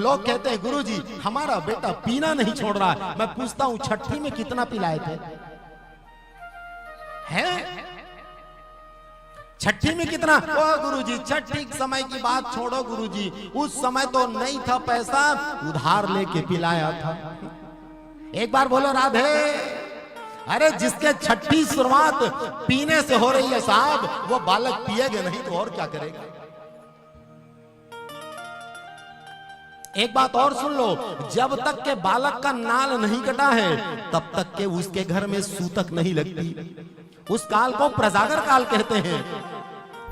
लोग कहते हैं गुरुजी हमारा बेटा पीना नहीं छोड़ रहा है। मैं पूछता हूं छठी में कितना पिलाए थे? है छठी में कितना? ओ गुरुजी छठी समय की बात छोड़ो गुरुजी, उस समय तो नहीं था पैसा, उधार लेके पिलाया था। एक बार बोलो राधे। अरे जिसके छठी शुरुआत पीने से हो रही है साहब, वो बालक पिएगा नहीं तो और क्या करेगा? एक बात और सुन लो, जब तक के बालक का नाल नहीं कटा है तब तक के उसके घर में सूतक नहीं लगती। उस काल को प्रजागर काल कहते हैं।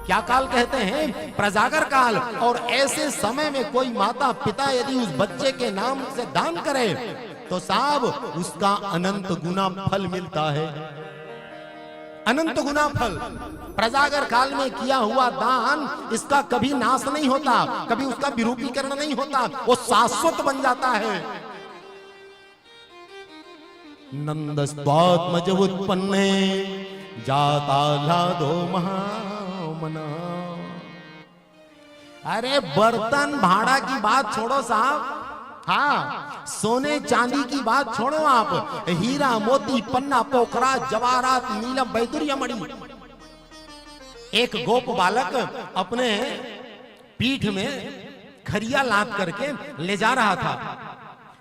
क्या काल कहते हैं? प्रजागर काल। और ऐसे समय में कोई माता पिता यदि उस बच्चे के नाम से दान करे तो साहब उसका अनंत गुना फल मिलता है। अनंत गुना फल। प्रजागर काल में किया हुआ दान इसका कभी नाश नहीं होता, कभी उसका विरूपीकरण नहीं होता, वो शाश्वत बन जाता है। नंदस्त्वात्मज उत्पन्ने जाता लादो महामना। अरे बर्तन भाड़ा की बात छोड़ो साहब, हाँ सोने चांदी की बात छोड़ो आप, हीरा मोती पन्ना पोखरा जवाहरात नीलम वैदुर्य मणि। एक गोप बालक अपने पीठ में खरिया लाद करके ले जा रहा था।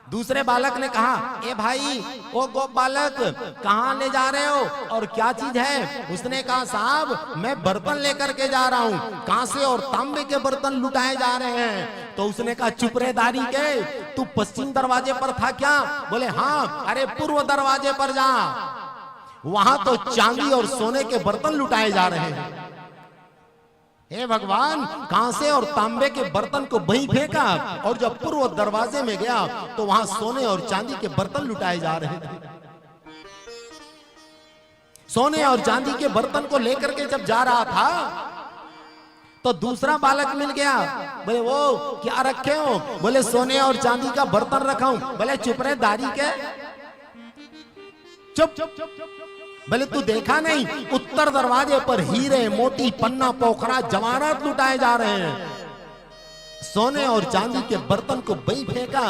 दूसरे बालक ने कहा, ए भाई ओ गोप बालक कहाँ ले जा रहे हो और क्या चीज है? उसने कहा, साहब मैं बर्तन लेकर के जा रहा हूँ, कांसे और तांबे के बर्तन लुटाए जा रहे हैं। तो उसने कहा, चुपरेदारी के, तू पश्चिम दरवाजे पर था क्या? बोले हाँ। अरे पूर्व दरवाजे पर जा, वहां तो चांदी और सोने के बर्तन लुटाए जा रहे हैं। हे भगवान, कांसे और तांबे के बर्तन को वहीं फेंका और जब पूर्व दरवाजे में गया तो वहां सोने और चांदी के बर्तन लुटाए जा रहे थे। सोने और चांदी के बर्तन को लेकर के जब जा रहा था तो दूसरा बालक मिल गया। बोले वो क्या रखे हो? बोले सोने और चांदी का बर्तन रखा हूं। बोले चुप रहे दारी के, चुप। बोले तू देखा नहीं, उत्तर दरवाजे पर हीरे मोती पन्ना पोखरा जवाहरात लुटाए जा रहे हैं। सोने और चांदी के बर्तन को वहीं फेंका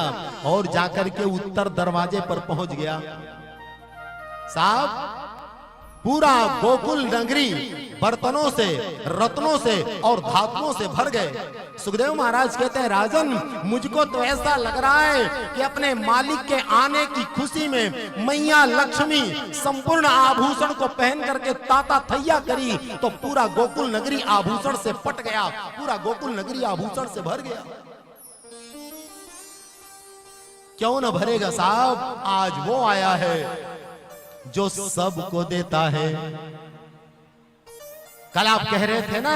और जाकर के उत्तर दरवाजे पर पहुंच गया। साहब पूरा गोकुल नगरी बर्तनों से, रत्नों से और धातुओं से भर गए। सुखदेव महाराज कहते हैं, राजन मुझको तो ऐसा लग रहा है कि अपने मालिक के आने की खुशी में मैया लक्ष्मी संपूर्ण आभूषण को पहन करके ताता थैया करी तो पूरा गोकुल नगरी आभूषण से पट गया, पूरा गोकुल नगरी आभूषण से भर गया। क्यों न भरेगा साहब? आज वो आया है जो सबको देता है। कल आप कह रहे थे ना,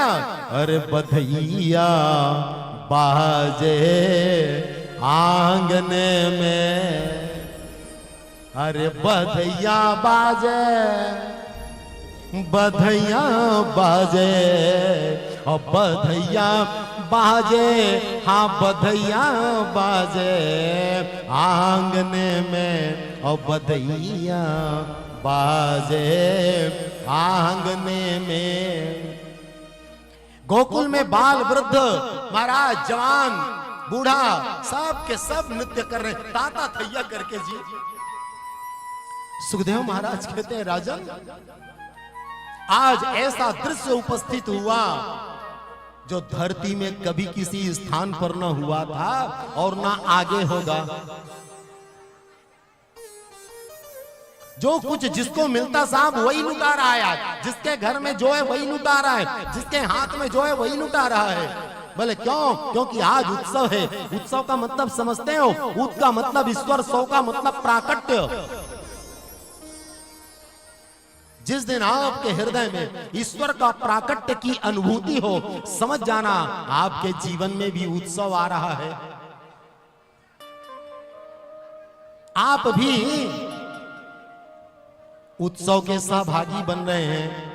अरे बधैया बाजे आंगने में, अरे बधैया बाजे, बधैया बाजे और बधैया बाजे, हाँ बधैया बाजे आंगने में और बधैया बाजे आंगने में। गोकुल में बाल वृद्ध महाराज जवान बूढ़ा सब के सब नृत्य कर रहे, ताता थैया करके जी। सुखदेव महाराज कहते हैं, राजन आज ऐसा दृश्य उपस्थित हुआ जो धरती में कभी किसी स्थान पर न हुआ था और ना आगे होगा। जो कुछ जिसको मिलता साहब वही लुटा रहा है, जिसके घर में जो है वही लुटा रहा है, जिसके हाथ में जो है वही लुटा रहा है। बोले क्यों? क्योंकि आज उत्सव है। उत्सव का मतलब समझते हो? उत का मतलब ईश्वर, सौ का मतलब प्राकट्य। जिस दिन आपके हृदय में ईश्वर का प्राकट्य की अनुभूति हो, समझ जाना आपके जीवन में भी उत्सव आ रहा है। आप भी उत्सव के सहभागी बन रहे हैं।